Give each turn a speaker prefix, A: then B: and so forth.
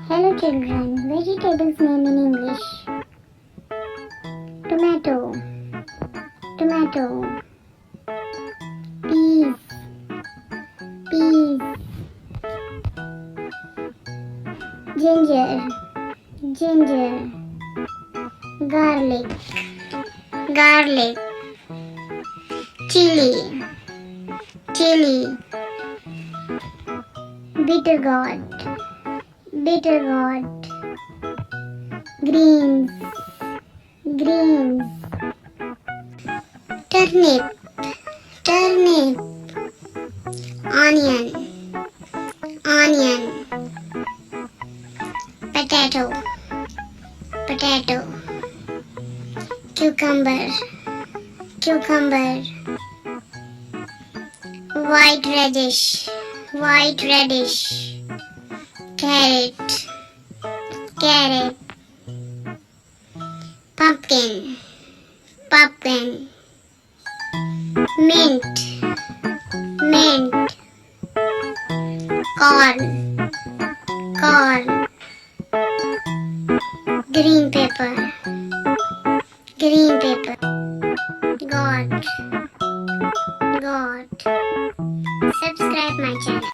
A: Hello children, vegetables name in English. Tomato, tomato. Peas, peas. Ginger, ginger. Garlic, garlic. Chili, chili. Bitter gourd, bitter gourd. Greens, greens. Turnip, turnip. Onion, onion. Potato, potato. Cucumber, cucumber. White radish, white radish. Carrot, carrot. Pumpkin, pumpkin. Mint, mint. Corn, corn. Green pepper, green pepper. Gourd, gourd. Subscribe my channel.